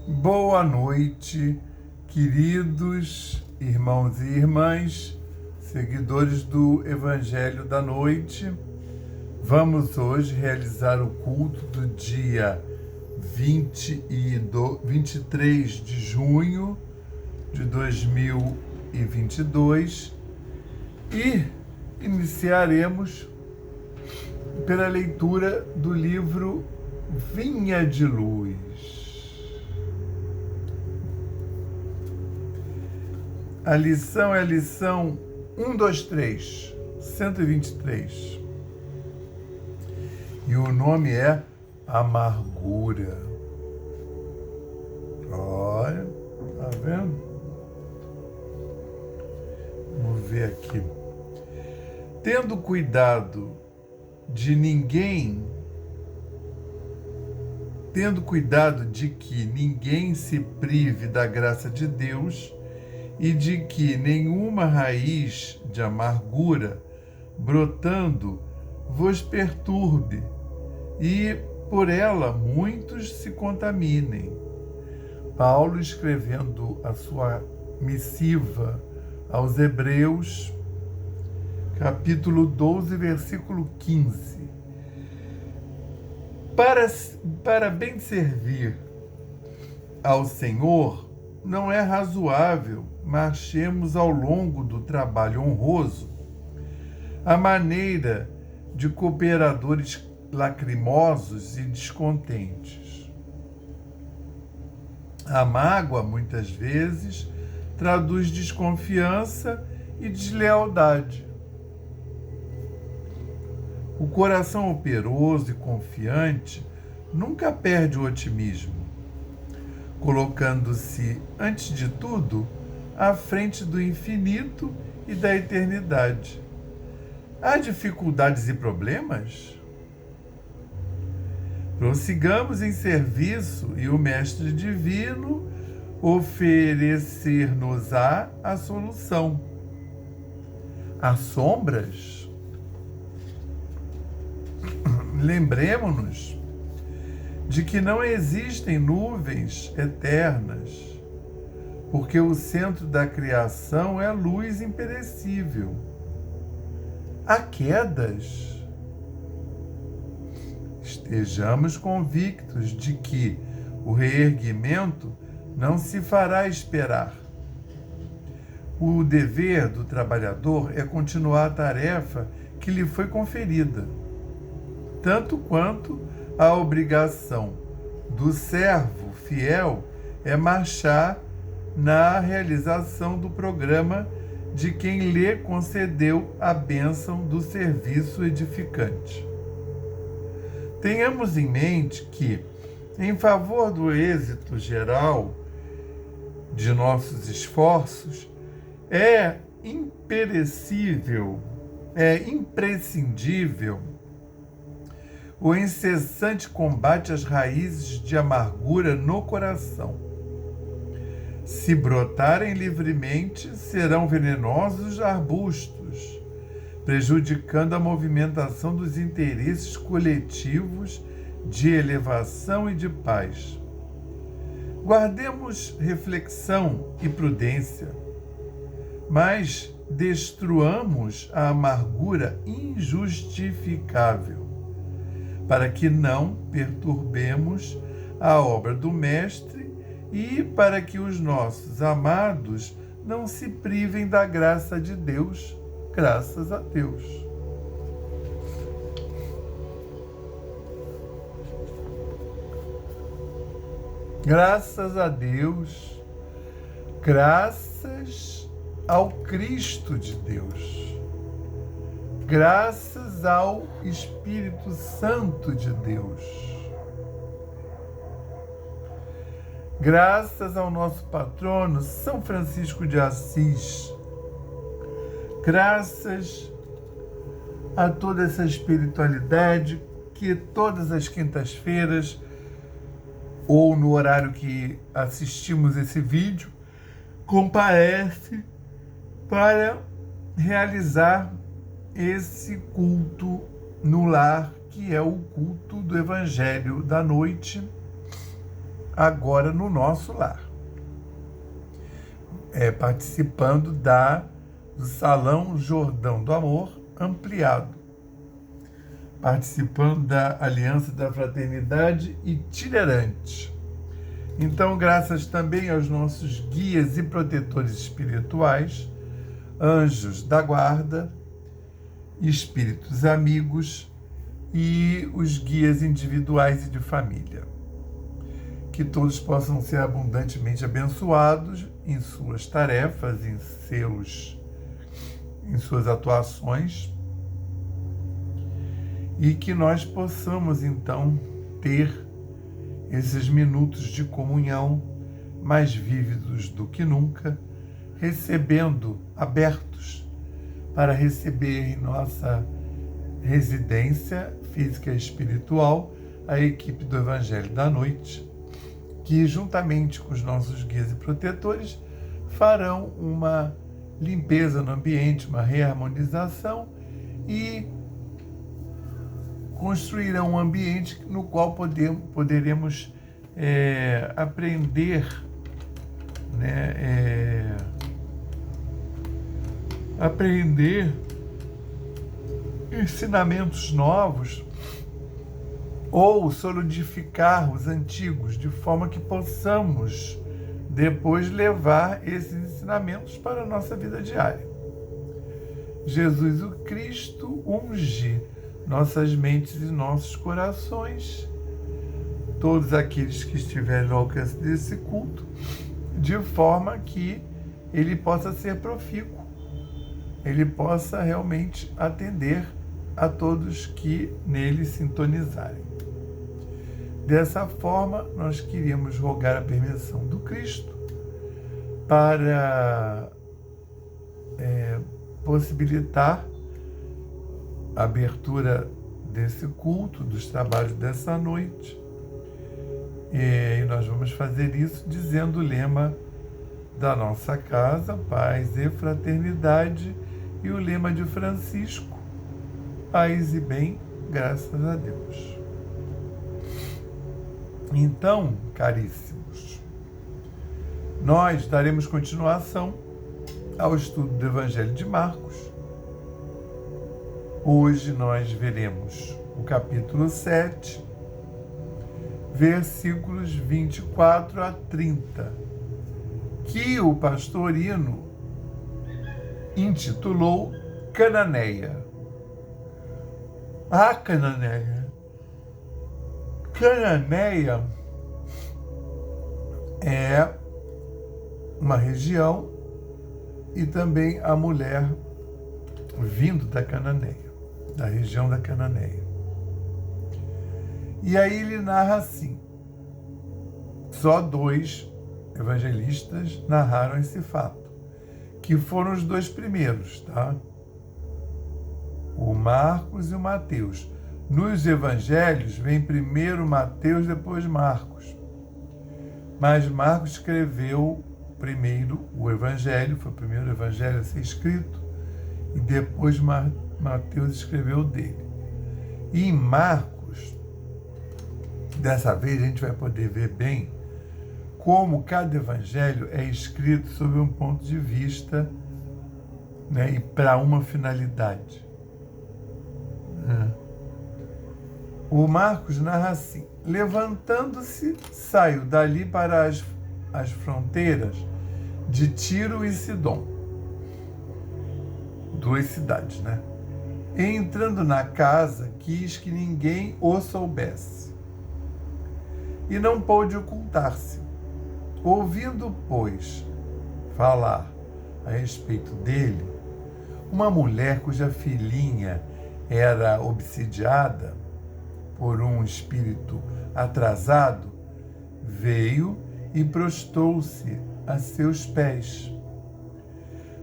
Boa noite, queridos irmãos e irmãs, seguidores do Evangelho da Noite. Vamos hoje realizar o culto do dia 23 de junho de 2022 e iniciaremos pela leitura do livro Vinha de Luz. A lição é a lição 123. E o nome é Amargura. Olha, tá vendo? Vamos ver aqui. Tendo cuidado de que ninguém se prive da graça de Deus, e de que nenhuma raiz de amargura brotando vos perturbe, e por ela muitos se contaminem. Paulo, escrevendo a sua missiva aos Hebreus, capítulo 12, versículo 15. Para bem servir ao Senhor, não é razoável marchemos ao longo do trabalho honroso à maneira de cooperadores lacrimosos e descontentes. A mágoa, muitas vezes, traduz desconfiança e deslealdade. O coração operoso e confiante nunca perde o otimismo, colocando-se, antes de tudo, à frente do infinito e da eternidade. Há dificuldades e problemas? Prossigamos em serviço e o Mestre Divino oferecer-nos-á a solução. Há sombras? Lembremo-nos de que não existem nuvens eternas, porque o centro da criação é luz imperecível. Há quedas. Estejamos convictos de que o reerguimento não se fará esperar. O dever do trabalhador é continuar a tarefa que lhe foi conferida, tanto quanto a obrigação do servo fiel é marchar na realização do programa de quem lhe concedeu a bênção do serviço edificante. Tenhamos em mente que, em favor do êxito geral de nossos esforços, é imprescindível o incessante combate às raízes de amargura no coração. Se brotarem livremente, serão venenosos arbustos, prejudicando a movimentação dos interesses coletivos de elevação e de paz. Guardemos reflexão e prudência, mas destruamos a amargura injustificável, para que não perturbemos a obra do Mestre e para que os nossos amados não se privem da graça de Deus, graças a Deus. Graças a Deus, graças ao Cristo de Deus, graças ao Espírito Santo de Deus, graças ao nosso patrono São Francisco de Assis, graças a toda essa espiritualidade que todas as quintas-feiras, ou no horário que assistimos esse vídeo, comparece para realizar esse culto no lar, que é o culto do Evangelho da Noite, agora no nosso lar, participando do Salão Jordão do Amor ampliado, participando da Aliança da Fraternidade itinerante. Então, graças também aos nossos guias e protetores espirituais, anjos da guarda, espíritos amigos e os guias individuais e de família. Que todos possam ser abundantemente abençoados em suas tarefas, em suas atuações, e que nós possamos, então, ter esses minutos de comunhão mais vívidos do que nunca, abertos para receber em nossa residência física e espiritual a equipe do Evangelho da Noite, que, juntamente com os nossos guias e protetores, farão uma limpeza no ambiente, uma reharmonização e construirão um ambiente no qual poderemos aprender, aprender ensinamentos novos ou solidificar os antigos, de forma que possamos depois levar esses ensinamentos para a nossa vida diária. Jesus o Cristo unge nossas mentes e nossos corações, todos aqueles que estiverem no alcance desse culto, de forma que ele possa ser profícuo, ele possa realmente atender a todos que nele sintonizarem. Dessa forma, nós queríamos rogar a permissão do Cristo para possibilitar a abertura desse culto, dos trabalhos dessa noite. E nós vamos fazer isso dizendo o lema da nossa casa, paz e fraternidade, e o lema de Francisco, paz e bem, graças a Deus. Então, caríssimos, nós daremos continuação ao estudo do Evangelho de Marcos. Hoje nós veremos o capítulo 7, versículos 24 a 30, que o pastor Ino intitulou Cananeia. A Cananeia. Cananeia é uma região e também a mulher vindo da Cananeia, da região da Cananeia. E aí ele narra assim, só 2 evangelistas narraram esse fato, que foram os 2 primeiros, tá? O Marcos e o Mateus. Nos evangelhos vem primeiro Mateus, depois Marcos. Mas Marcos escreveu primeiro o evangelho, foi o primeiro evangelho a ser escrito, e depois Mateus escreveu o dele. E em Marcos, dessa vez a gente vai poder ver bem como cada evangelho é escrito sob um ponto de vista, e para uma finalidade. O Marcos narra assim: levantando-se, saiu dali para as fronteiras de Tiro e Sidom, 2 cidades, E entrando na casa, quis que ninguém o soubesse. E não pôde ocultar-se. Ouvindo, pois, falar a respeito dele, uma mulher cuja filhinha era obsidiada por um espírito atrasado, veio e prostrou-se a seus pés.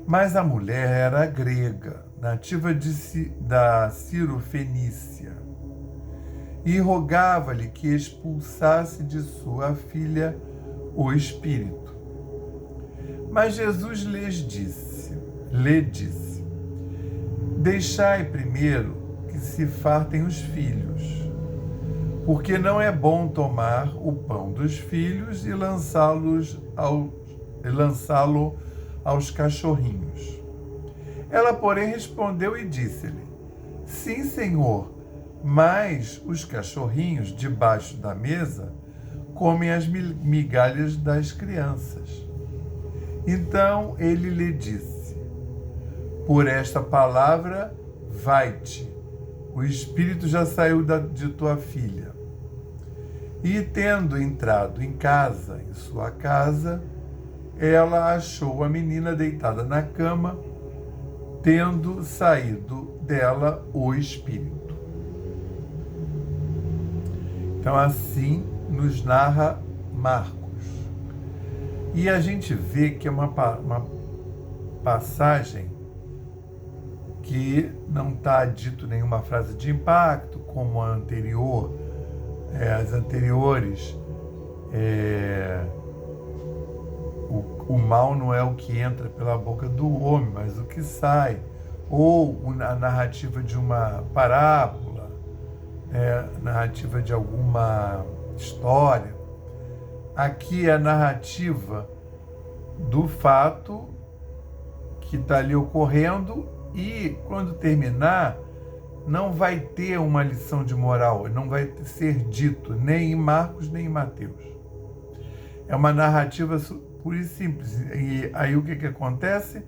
Mas a mulher era grega, nativa da Cirofenícia, e rogava-lhe que expulsasse de sua filha o espírito. Mas Jesus lhe disse, deixai primeiro que se fartem os filhos. porque não é bom tomar o pão dos filhos e lançá-lo aos cachorrinhos. Ela, porém, respondeu e disse-lhe: Sim, Senhor, mas os cachorrinhos debaixo da mesa comem as migalhas das crianças. Então ele lhe disse: Por esta palavra, vai-te, o espírito já saiu de tua filha. E tendo entrado em sua casa, ela achou a menina deitada na cama, tendo saído dela o espírito. Então assim nos narra Marcos. E a gente vê que é uma passagem que não está dito nenhuma frase de impacto, como a anterior, as anteriores. O mal não é o que entra pela boca do homem, mas o que sai. Ou a narrativa de uma parábola, narrativa de alguma história. Aqui é a narrativa do fato que está ali ocorrendo e, quando terminar, não vai ter uma lição de moral, não vai ser dito nem em Marcos nem em Mateus. É uma narrativa pura e simples. E aí o que acontece?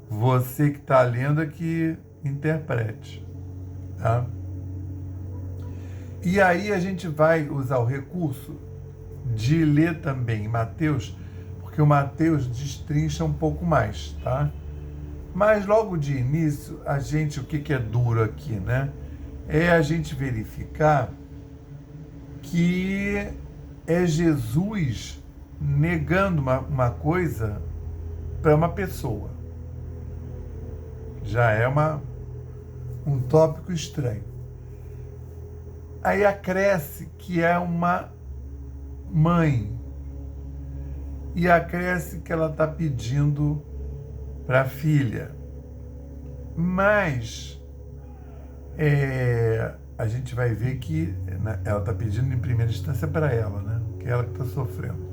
Você que está lendo é que interprete. Tá? E aí a gente vai usar o recurso de ler também Mateus, porque o Mateus destrincha um pouco mais, tá? Mas logo de início, o que é duro aqui, né? É a gente verificar que é Jesus negando uma coisa para uma pessoa. Já é um tópico estranho. Aí acresce que é uma mãe. E acresce que ela está pedindo para a filha. Mas a gente vai ver que ela está pedindo em primeira instância para ela, né? Que é ela que está sofrendo.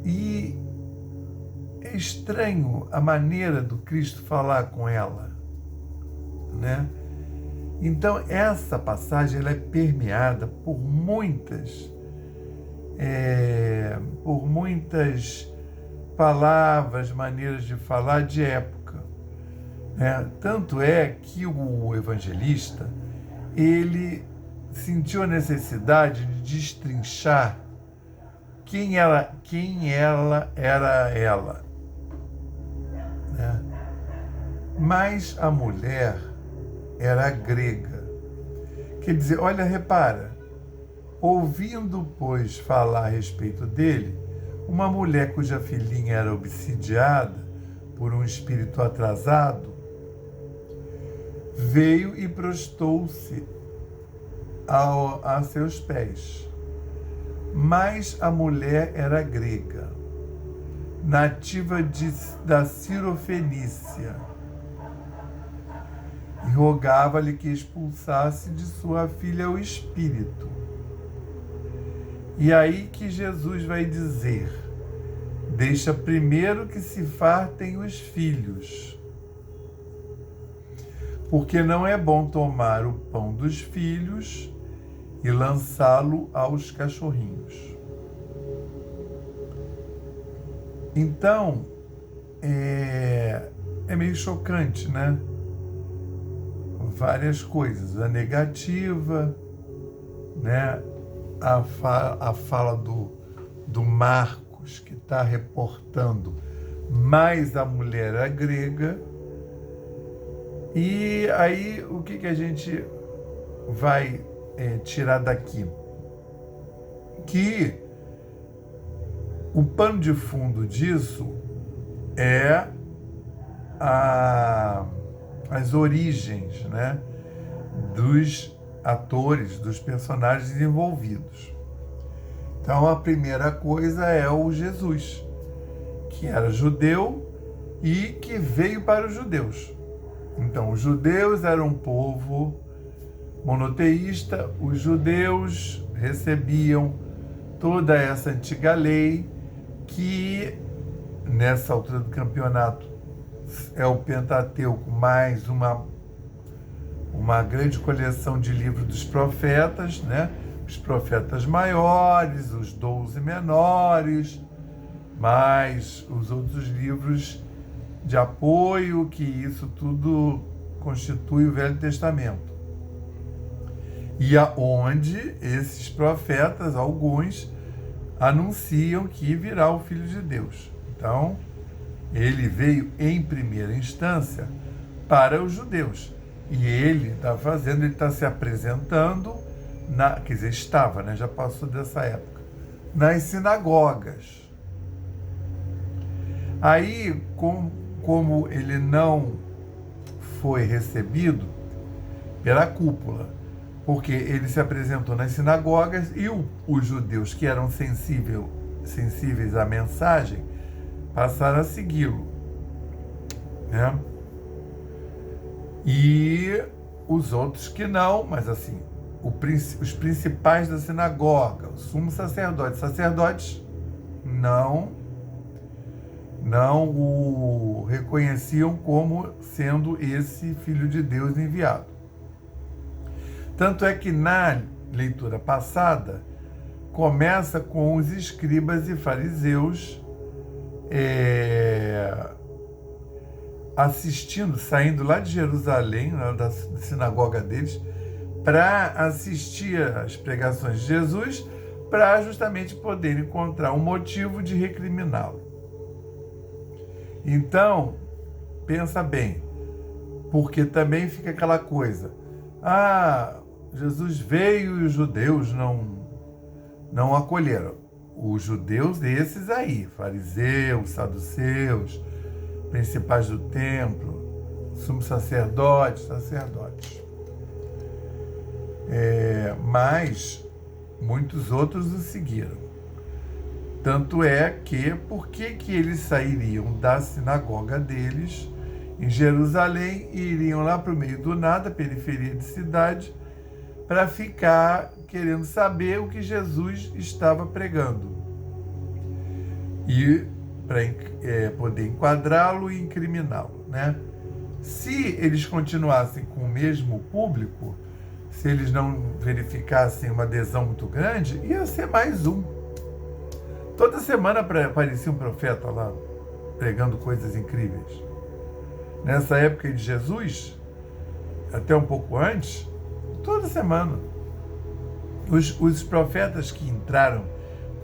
E é estranho a maneira do Cristo falar com ela, né? Então, essa passagem ela é permeada por muitas palavras, maneiras de falar de época. Né? Tanto é que o evangelista, ele sentiu a necessidade de destrinchar quem ela era ela. Né? Mas a mulher era grega. Quer dizer, olha, repara, ouvindo, pois, falar a respeito dele, uma mulher cuja filhinha era obsidiada por um espírito atrasado, veio e prostou-se a seus pés. Mas a mulher era grega, nativa da Cirofenícia, e rogava-lhe que expulsasse de sua filha o espírito. E aí que Jesus vai dizer: deixa primeiro que se fartem os filhos, porque não é bom tomar o pão dos filhos e lançá-lo aos cachorrinhos. Então, é meio chocante, né? Várias coisas. A negativa, né? A fala do Marcos, que está reportando mais a mulher a grega. E aí, o que a gente vai tirar daqui? Que o pano de fundo disso é as origens, né, dos atores, dos personagens envolvidos. Então, a primeira coisa é o Jesus, que era judeu e que veio para os judeus. Então, os judeus eram um povo monoteísta, os judeus recebiam toda essa antiga lei que, nessa altura do campeonato, é o Pentateuco mais uma grande coleção de livros dos profetas, né? Os profetas maiores, os 12 menores, mais os outros livros de apoio, que isso tudo constitui o Velho Testamento. E aonde esses profetas, alguns, anunciam que virá o Filho de Deus. Então, ele veio em primeira instância para os judeus. E ele está se apresentando, quer dizer, estava, né, já passou dessa época, nas sinagogas. Aí, como ele não foi recebido pela cúpula, porque ele se apresentou nas sinagogas e os judeus que eram sensíveis à mensagem passaram a segui-lo, né? E os outros que não, mas assim, os principais da sinagoga, o sumo sacerdote, sacerdotes não o reconheciam como sendo esse Filho de Deus enviado. Tanto é que na leitura passada começa com os escribas e fariseus saindo lá de Jerusalém, da sinagoga deles, para assistir às pregações de Jesus, para justamente poder encontrar um motivo de recriminá-lo. Então, pensa bem, porque também fica aquela coisa, Jesus veio e os judeus não acolheram. Os judeus esses aí, fariseus, saduceus, principais do templo, sumos sacerdotes. Mas muitos outros o seguiram. Tanto é que, por que eles sairiam da sinagoga deles em Jerusalém e iriam lá para o meio do nada, periferia de cidade, para ficar querendo saber o que Jesus estava pregando e para poder enquadrá-lo e incriminá-lo, né? Se eles continuassem com o mesmo público, se eles não verificassem uma adesão muito grande, ia ser mais um. Toda semana aparecia um profeta lá pregando coisas incríveis. Nessa época de Jesus, até um pouco antes, toda semana. Os profetas que entraram,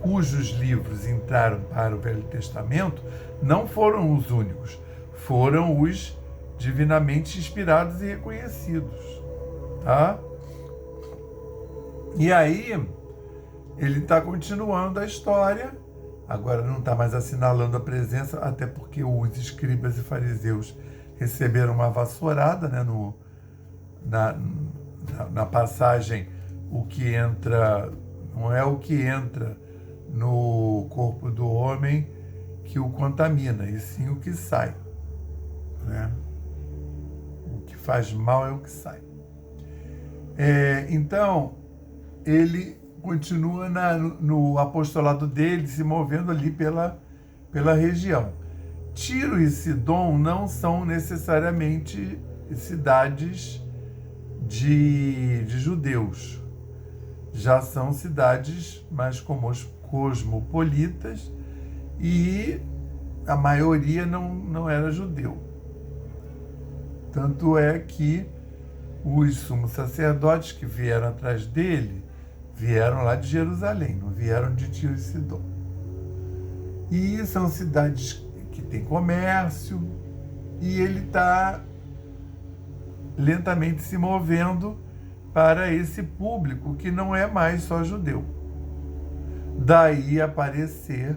cujos livros entraram para o Velho Testamento, não foram os únicos, foram os divinamente inspirados e reconhecidos, tá? E aí, ele está continuando a história, agora não está mais assinalando a presença, até porque os escribas e fariseus receberam uma vassourada, né, na passagem, o que entra, não é o que entra no corpo do homem que o contamina, e sim o que sai, né? O que faz mal é o que sai. Então, ele continua no apostolado dele, se movendo ali pela região. Tiro e Sidom não são necessariamente cidades de judeus. Já são cidades mais cosmopolitas e a maioria não era judeu. Tanto é que os sumos sacerdotes que vieram atrás dele vieram lá de Jerusalém, não vieram de Tiro e Sidom. E são cidades que têm comércio e ele está lentamente se movendo para esse público que não é mais só judeu. Daí aparecer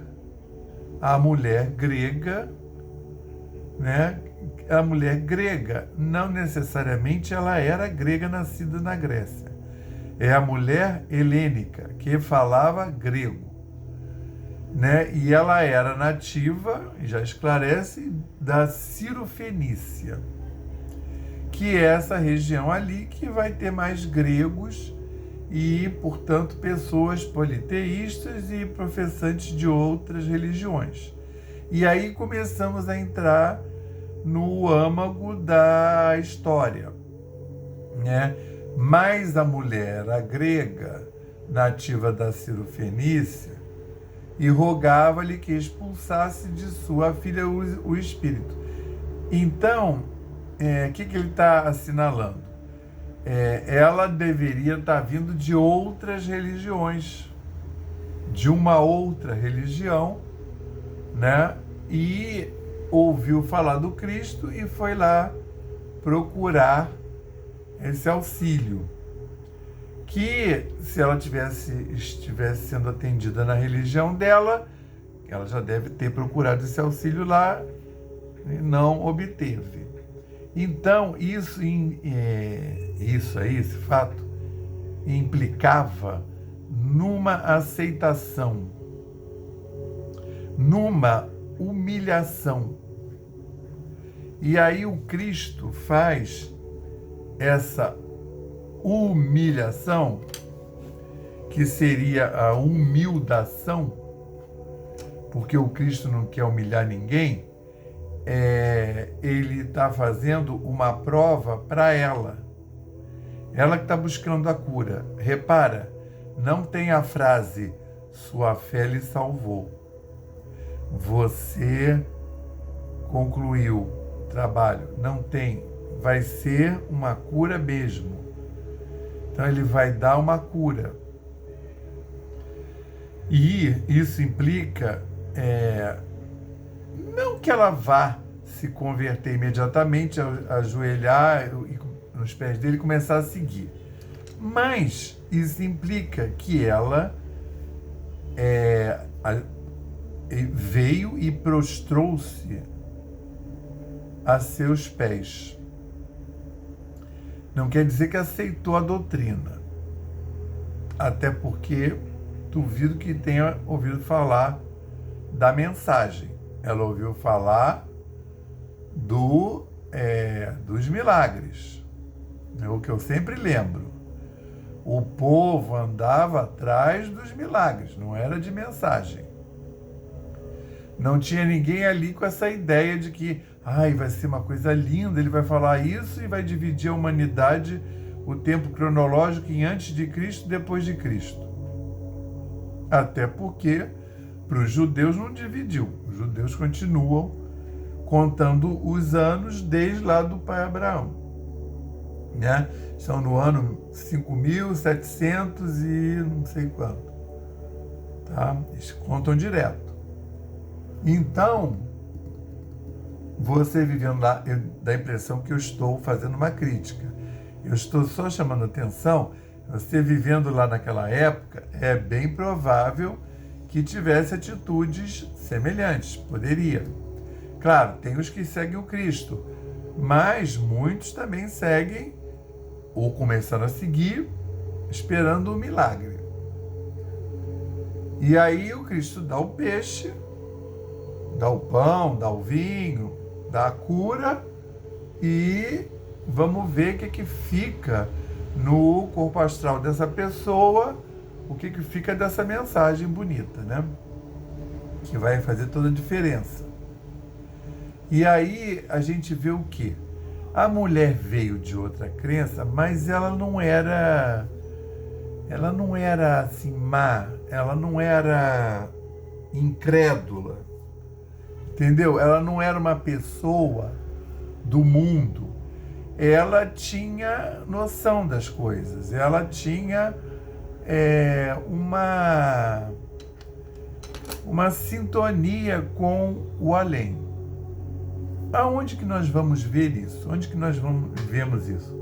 a mulher grega, né? A mulher grega, não necessariamente ela era grega nascida na Grécia. É a mulher helênica, que falava grego, né? E ela era nativa, já esclarece, da Cirofenícia. que é essa região ali que vai ter mais gregos e, portanto, pessoas politeístas e professantes de outras religiões. E aí começamos a entrar no âmago da história, né? Mas a mulher, a grega, nativa da Cirofenícia, e rogava-lhe que expulsasse de sua filha o espírito. Então, o que ele está assinalando? Ela deveria estar vindo de outras religiões, de uma outra religião, né? E ouviu falar do Cristo e foi lá procurar esse auxílio. Que se ela estivesse sendo atendida na religião dela, ela já deve ter procurado esse auxílio lá e não obteve. Então, esse fato, implicava numa aceitação, numa humilhação. E aí o Cristo faz essa humilhação, que seria a humildação, porque o Cristo não quer humilhar ninguém. Ele está fazendo uma prova para ela que está buscando a cura. Repara, não tem a frase sua fé lhe salvou, você concluiu o trabalho, não tem, vai ser uma cura mesmo. Então ele vai dar uma cura, e isso implica não que ela vá se converter imediatamente, ajoelhar nos pés dele e começar a seguir. Mas isso implica que ela veio e prostrou-se a seus pés. Não quer dizer que aceitou a doutrina, até porque duvido que tenha ouvido falar da mensagem. Ela ouviu falar dos milagres, é o que eu sempre lembro. O povo andava atrás dos milagres, não era de mensagem. Não tinha ninguém ali com essa ideia de que vai ser uma coisa linda, ele vai falar isso e vai dividir a humanidade, o tempo cronológico, em antes de Cristo e depois de Cristo. Até porque para os judeus não dividiu. Os judeus continuam contando os anos desde lá do pai Abraão, né? Estão no ano 5.700 e não sei quanto, tá? Eles contam direto. Então, você vivendo lá, dá a impressão que eu estou fazendo uma crítica. Eu estou só chamando atenção. Você vivendo lá naquela época, é bem provável que tivesse atitudes semelhantes. Poderia. Claro, tem os que seguem o Cristo, mas muitos também seguem, ou começaram a seguir, esperando o milagre. E aí o Cristo dá o peixe, dá o pão, dá o vinho, dá a cura, e vamos ver o que fica no corpo astral dessa pessoa, o que fica dessa mensagem bonita, né? Que vai fazer toda a diferença. E aí a gente vê o quê? A mulher veio de outra crença, mas ela não era assim má, ela não era incrédula, entendeu? Ela não era uma pessoa do mundo. Ela tinha noção das coisas, ela tinha uma sintonia com o além. Aonde que nós vamos ver isso? Onde que nós vemos isso?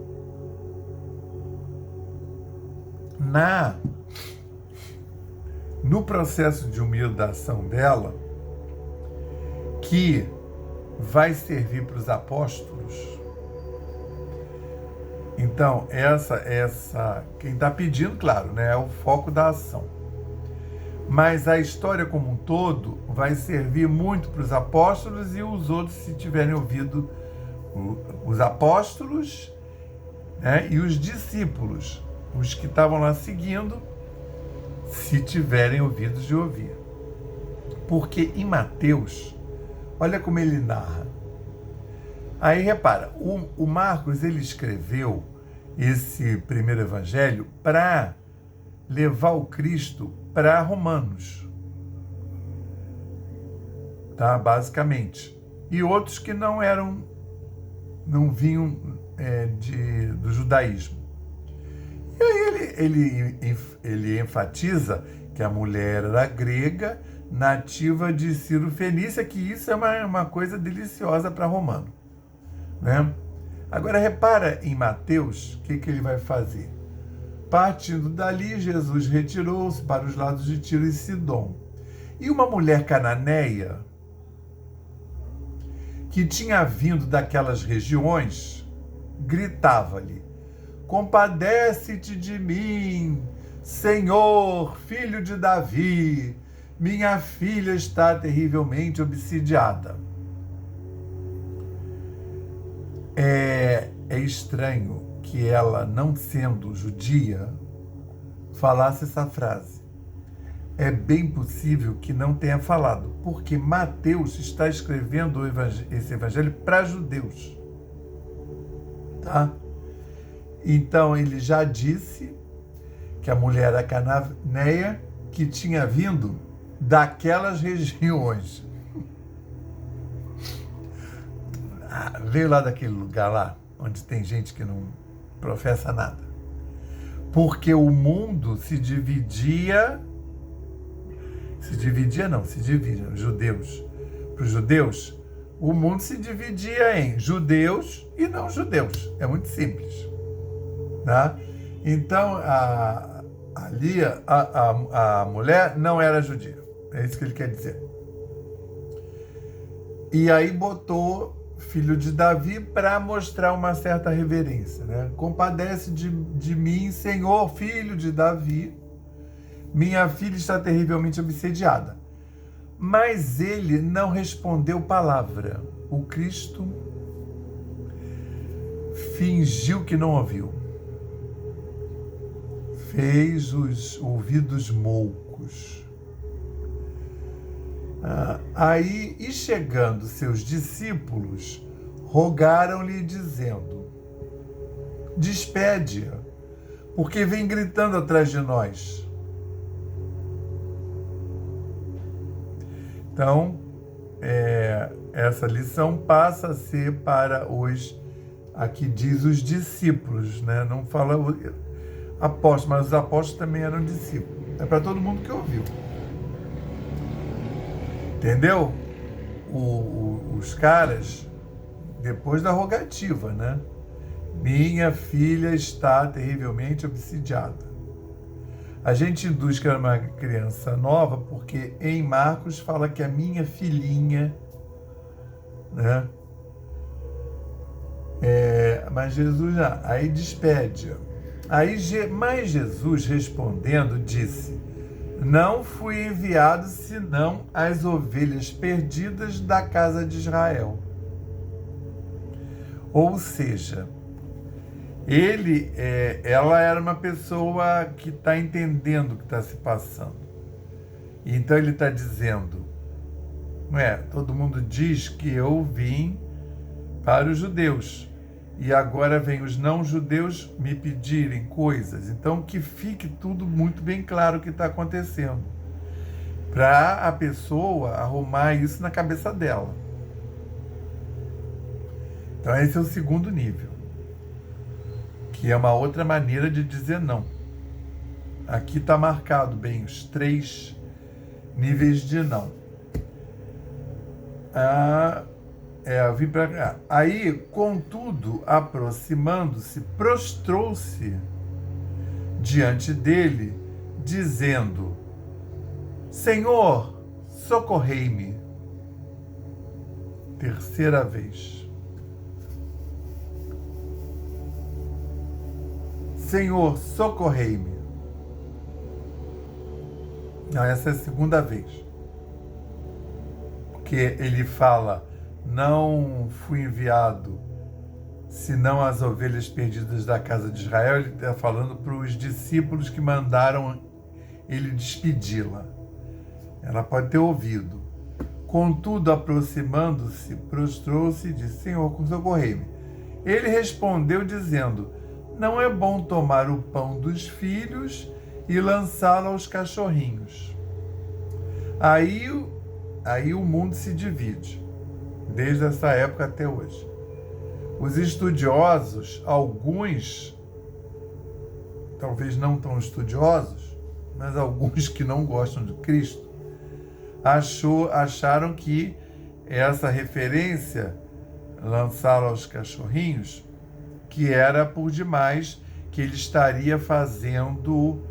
No processo de humildação dela, que vai servir para os apóstolos. Então, quem está pedindo, claro, né, é o foco da ação. Mas a história como um todo vai servir muito para os apóstolos e os outros, se tiverem ouvido os apóstolos, né, e os discípulos, os que estavam lá seguindo, se tiverem ouvidos de ouvir. Porque em Mateus, olha como ele narra. Aí repara, o Marcos ele escreveu esse primeiro evangelho para levar o Cristo para Romanos, tá? Basicamente. E outros que não vinham do judaísmo. E aí ele enfatiza que a mulher era grega, nativa de Ciro Fenícia, que isso é uma coisa deliciosa para romano, né? Agora repara em Mateus, o que ele vai fazer? Partindo dali, Jesus retirou-se para os lados de Tiro e Sidom. E uma mulher cananeia, que tinha vindo daquelas regiões, gritava-lhe: compadece-te de mim, Senhor, filho de Davi, minha filha está terrivelmente obsidiada. É estranho que ela, não sendo judia, falasse essa frase. É bem possível que não tenha falado, porque Mateus está escrevendo esse evangelho para judeus, tá? Então ele já disse que a mulher era cananeia, que tinha vindo daquelas regiões. Veio lá daquele lugar lá, onde tem gente que não professa nada. Porque o mundo se divide, judeus. Para os judeus, o mundo se dividia em judeus e não judeus. É muito simples, tá? Então, ali, a mulher não era judia. É isso que ele quer dizer. E aí botou filho de Davi para mostrar uma certa reverência, né? Compadece de mim, Senhor, filho de Davi, minha filha está terrivelmente obsediada. Mas ele não respondeu palavra. O Cristo fingiu que não ouviu. Fez os ouvidos moucos. Aí, e chegando seus discípulos, rogaram-lhe, dizendo: despede-a, porque vem gritando atrás de nós. Então, essa lição passa a ser para aqui diz os discípulos, né? Não fala apóstolos, mas os apóstolos também eram discípulos. É para todo mundo que ouviu. Entendeu? Os caras, depois da rogativa, né? Minha filha está terrivelmente obsidiada. A gente induz que era uma criança nova, porque em Marcos fala que a minha filhinha, né? Mas Jesus, aí despede-a. Mas Jesus respondendo disse: não fui enviado senão as ovelhas perdidas da casa de Israel. Ou seja, ela era uma pessoa que está entendendo o que está se passando. Então ele está dizendo, todo mundo diz que eu vim para os judeus e agora vem os não-judeus me pedirem coisas. Então que fique tudo muito bem claro o que está acontecendo, para a pessoa arrumar isso na cabeça dela. Então esse é o segundo nível, que é uma outra maneira de dizer não. Aqui está marcado bem os 3 níveis de não. Eu vim para cá. Aí, contudo, aproximando-se, prostrou-se diante dele, dizendo: Senhor, socorrei-me. Terceira vez. Senhor, socorrei-me. Não, essa é a segunda vez. Porque ele fala: não fui enviado senão as ovelhas perdidas da casa de Israel. Ele está falando para os discípulos que mandaram ele despedi-la. Ela pode ter ouvido. Contudo, aproximando-se, prostrou-se e disse: Senhor, socorrei-me. Ele respondeu dizendo: não é bom tomar o pão dos filhos e lançá-lo aos cachorrinhos. Aí o mundo se divide, desde essa época até hoje. Os estudiosos, alguns, talvez não tão estudiosos, mas alguns que não gostam de Cristo, acharam que essa referência, lançá-lo aos cachorrinhos, que era por demais, que ele estaria fazendo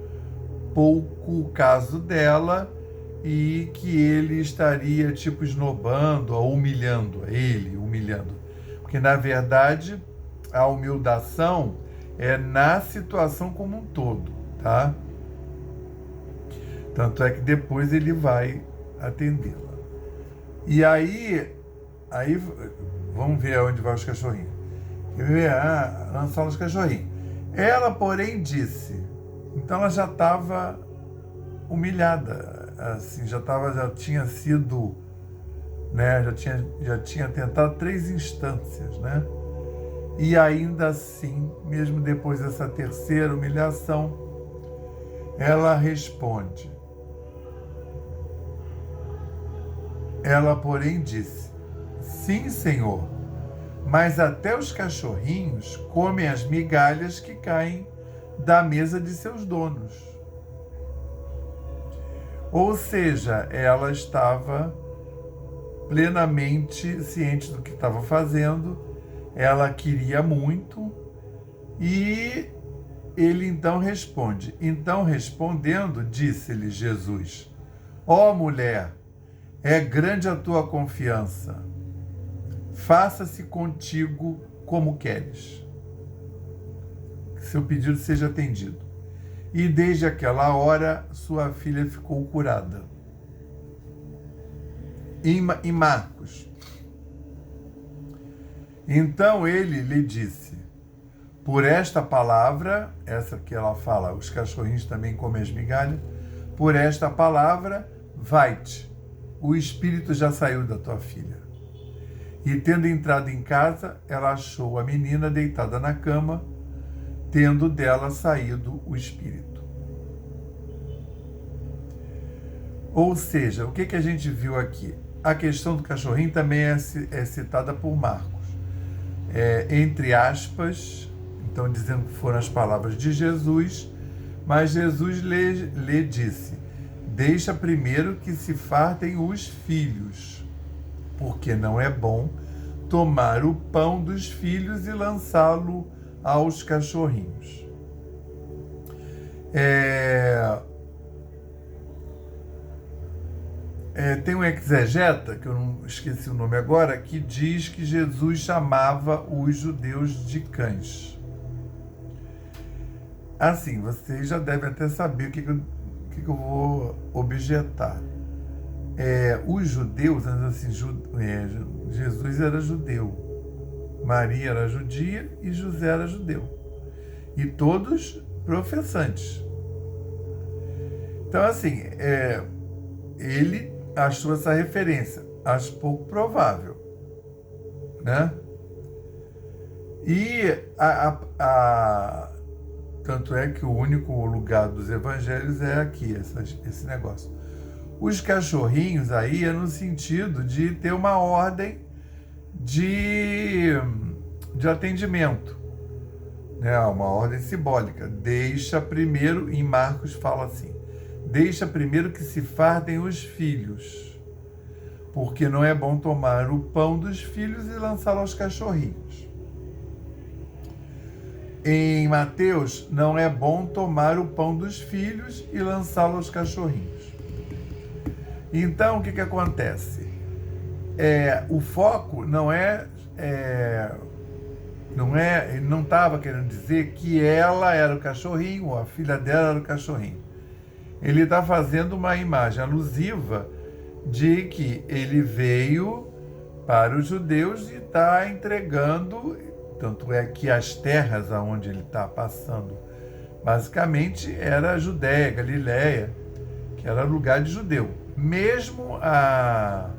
pouco caso dela e que ele estaria tipo esnobando ou humilhando. Porque na verdade a humildação é na situação como um todo, tá? Tanto é que depois ele vai atendê-la. E aí vamos ver aonde vai os cachorrinhos. Quer ver? Lançar os cachorrinhos. Ela, porém, disse. Então ela já estava humilhada, assim, já tinha sido, né? Já tinha tentado 3 instâncias, né? E ainda assim, mesmo depois dessa terceira humilhação, ela responde. Ela, porém, disse: sim, Senhor, mas até os cachorrinhos comem as migalhas que caem da mesa de seus donos. Ou seja, ela estava plenamente ciente do que estava fazendo, ela queria muito, e ele então responde. Então, respondendo, disse-lhe Jesus: ó mulher, é grande a tua confiança, faça-se contigo como queres. Que seu pedido seja atendido. E desde aquela hora, sua filha ficou curada. Em Marcos. Então ele lhe disse: por esta palavra, essa que ela fala, os cachorrinhos também comem as migalhas, por esta palavra, vai-te, o espírito já saiu da tua filha. E tendo entrado em casa, ela achou a menina deitada na cama, tendo dela saído o espírito. Ou seja, o que a gente viu aqui? A questão do cachorrinho também é citada por Marcos. Entre aspas, então dizendo que foram as palavras de Jesus, mas Jesus lhe disse: deixa primeiro que se fartem os filhos, porque não é bom tomar o pão dos filhos e lançá-lo aos cachorrinhos. Tem um exegeta, que eu não esqueci o nome agora, que diz que Jesus chamava os judeus de cães. Assim, vocês já devem até saber o que eu vou objetar. Os judeus, assim, Jesus era judeu, Maria era judia e José era judeu. E todos professantes. Então, assim, ele achou essa referência, acho pouco provável, né? E tanto é que o único lugar dos evangelhos é aqui, esse negócio. Os cachorrinhos aí é no sentido de ter uma ordem de atendimento, né? Uma ordem simbólica. Deixa primeiro, em Marcos fala assim: deixa primeiro que se fartem os filhos, porque não é bom tomar o pão dos filhos e lançá-lo aos cachorrinhos. Em Mateus, não é bom tomar o pão dos filhos e lançá-lo aos cachorrinhos. Então, o que acontece? O foco ele não estava querendo dizer que ela era o cachorrinho, ou a filha dela era o cachorrinho. Ele está fazendo uma imagem alusiva de que ele veio para os judeus e está entregando tanto é que as terras aonde ele está passando, basicamente, era a Judéia, Galiléia, que era lugar de judeu. Mesmo a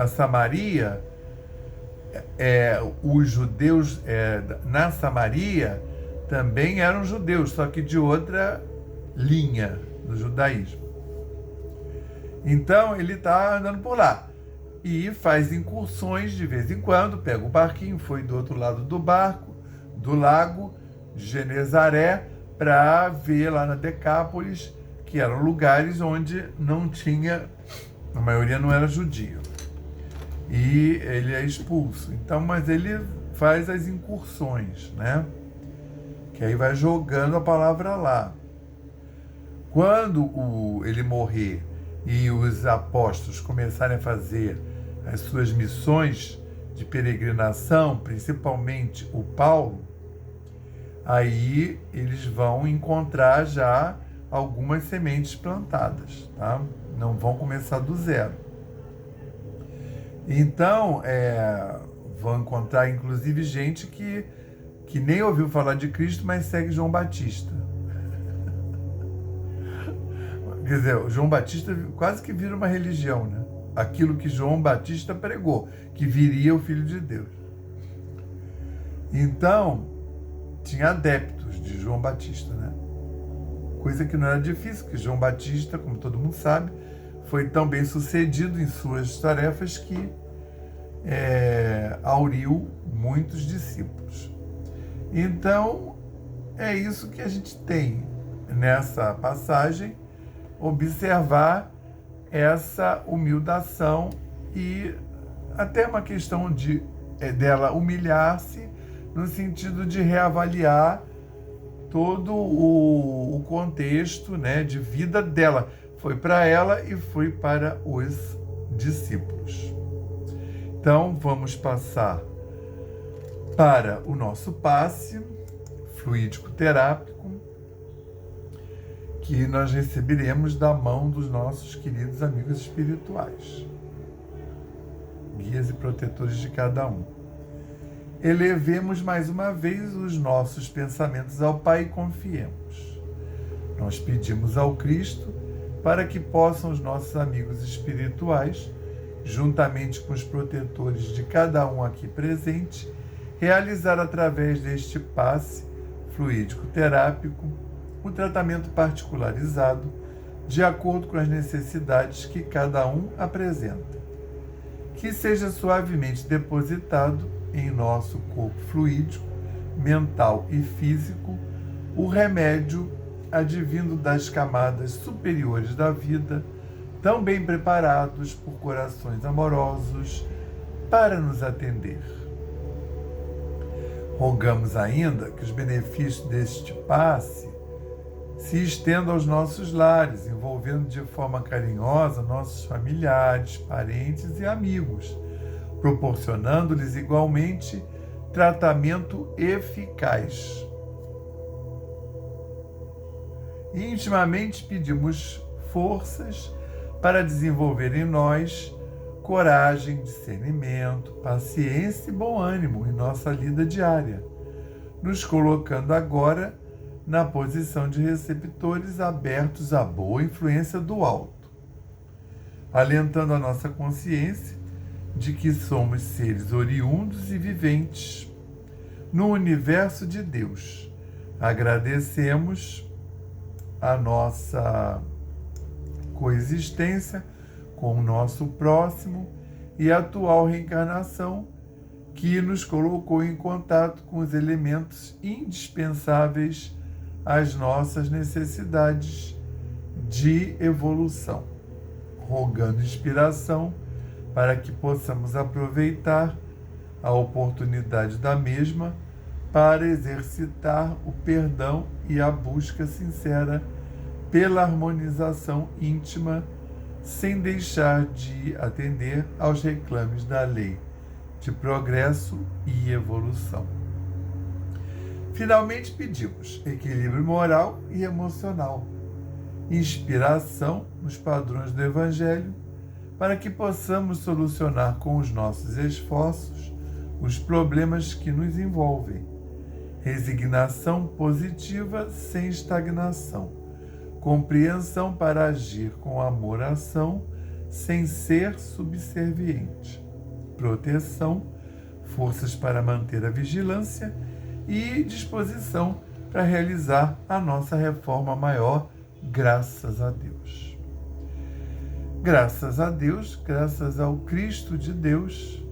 Samaria, os judeus na Samaria também eram judeus, só que de outra linha do judaísmo. Então ele está andando por lá e faz incursões de vez em quando, pega o barquinho, foi do outro lado do lago de Genezaré, para ver lá na Decápolis, que eram lugares onde não tinha, a maioria não era judia. E ele é expulso. Então, mas ele faz as incursões, né? Que aí vai jogando a palavra lá. Quando ele morrer e os apóstolos começarem a fazer as suas missões de peregrinação, principalmente o Paulo, aí eles vão encontrar já algumas sementes plantadas, tá? Não vão começar do zero. Então, vão encontrar inclusive gente que nem ouviu falar de Cristo, mas segue João Batista. Quer dizer, o João Batista quase que vira uma religião, né? Aquilo que João Batista pregou, que viria o Filho de Deus. Então, tinha adeptos de João Batista, né? Coisa que não era difícil, porque João Batista, como todo mundo sabe, foi tão bem sucedido em suas tarefas que auriu muitos discípulos. Então, é isso que a gente tem nessa passagem, observar essa humildação e até uma questão dela humilhar-se no sentido de reavaliar todo o contexto, né, de vida dela. Foi para ela e foi para os discípulos. Então, vamos passar para o nosso passe fluídico-terápico, que nós receberemos da mão dos nossos queridos amigos espirituais, guias e protetores de cada um. Elevemos mais uma vez os nossos pensamentos ao Pai e confiemos. Nós pedimos ao Cristo para que possam os nossos amigos espirituais, juntamente com os protetores de cada um aqui presente, realizar através deste passe fluídico-terápico um tratamento particularizado de acordo com as necessidades que cada um apresenta. Que seja suavemente depositado em nosso corpo fluídico, mental e físico, o remédio advindo das camadas superiores da vida, tão bem preparados por corações amorosos para nos atender. Rogamos ainda que os benefícios deste passe se estendam aos nossos lares, envolvendo de forma carinhosa nossos familiares, parentes e amigos, proporcionando-lhes igualmente tratamento eficaz. Intimamente pedimos forças para desenvolver em nós coragem, discernimento, paciência e bom ânimo em nossa lida diária, nos colocando agora na posição de receptores abertos à boa influência do alto, alentando a nossa consciência de que somos seres oriundos e viventes no universo de Deus. Agradecemos a nossa coexistência com o nosso próximo e a atual reencarnação que nos colocou em contato com os elementos indispensáveis às nossas necessidades de evolução, rogando inspiração para que possamos aproveitar a oportunidade da mesma para exercitar o perdão e a busca sincera pela harmonização íntima, sem deixar de atender aos reclames da lei de progresso e evolução. Finalmente pedimos equilíbrio moral e emocional, inspiração nos padrões do Evangelho, para que possamos solucionar com os nossos esforços os problemas que nos envolvem. Resignação positiva sem estagnação. Compreensão para agir com amor-ação sem ser subserviente. Proteção, forças para manter a vigilância e disposição para realizar a nossa reforma maior, graças a Deus. Graças a Deus, graças ao Cristo de Deus,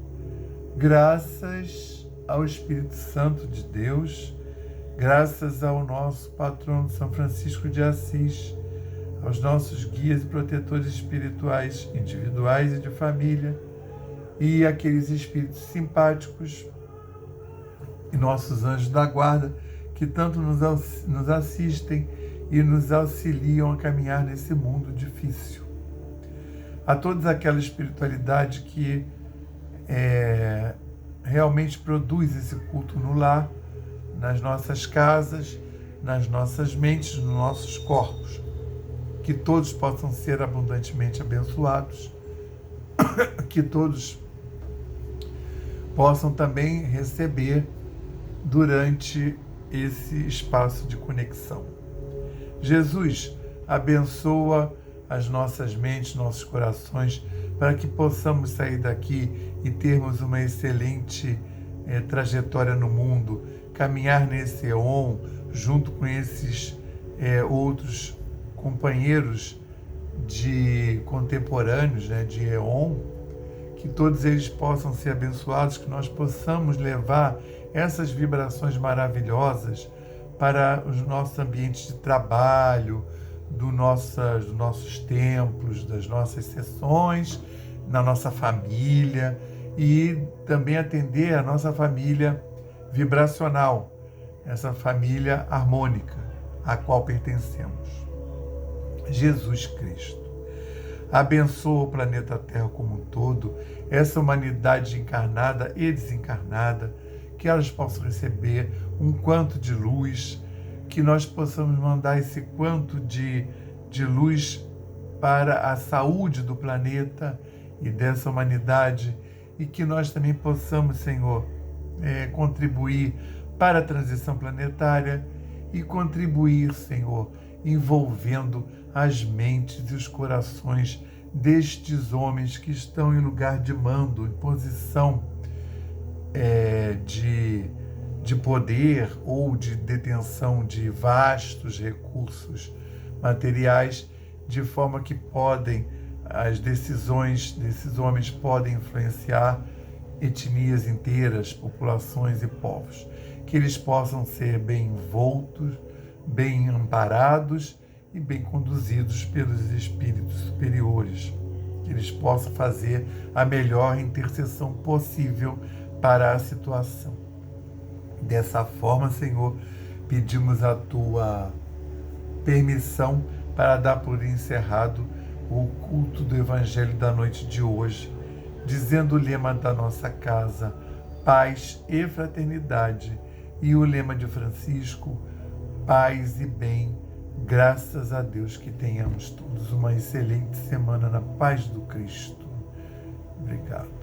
graças ao Espírito Santo de Deus, graças ao nosso patrono São Francisco de Assis, aos nossos guias e protetores espirituais individuais e de família, e aqueles espíritos simpáticos e nossos anjos da guarda que tanto nos assistem e nos auxiliam a caminhar nesse mundo difícil. A toda aquela espiritualidade que realmente produz esse culto no lar, nas nossas casas, nas nossas mentes, nos nossos corpos. Que todos possam ser abundantemente abençoados, que todos possam também receber durante esse espaço de conexão. Jesus, abençoa as nossas mentes, nossos corações, para que possamos sair daqui e termos uma excelente trajetória no mundo, caminhar nesse éon junto com esses outros companheiros contemporâneos, de éon, que todos eles possam ser abençoados, que nós possamos levar essas vibrações maravilhosas para os nossos ambientes de trabalho, dos nossos templos, das nossas sessões, na nossa família, e também atender a nossa família vibracional, essa família harmônica à qual pertencemos. Jesus Cristo abençoa o planeta Terra como um todo, essa humanidade encarnada e desencarnada, que elas possam receber um quanto de luz, que nós possamos mandar esse quanto de luz para a saúde do planeta e dessa humanidade, e que nós também possamos, Senhor, contribuir para a transição planetária e contribuir, Senhor, envolvendo as mentes e os corações destes homens que estão em lugar de mando, em posição de poder ou de detenção de vastos recursos materiais, de forma que as decisões desses homens podem influenciar etnias inteiras, populações e povos. Que eles possam ser bem envoltos, bem amparados e bem conduzidos pelos espíritos superiores. Que eles possam fazer a melhor intercessão possível para a situação. Dessa forma, Senhor, pedimos a Tua permissão para dar por encerrado o culto do Evangelho da noite de hoje, dizendo o lema da nossa casa, paz e fraternidade, e o lema de Francisco, paz e bem. Graças a Deus, que tenhamos todos uma excelente semana na paz do Cristo. Obrigado.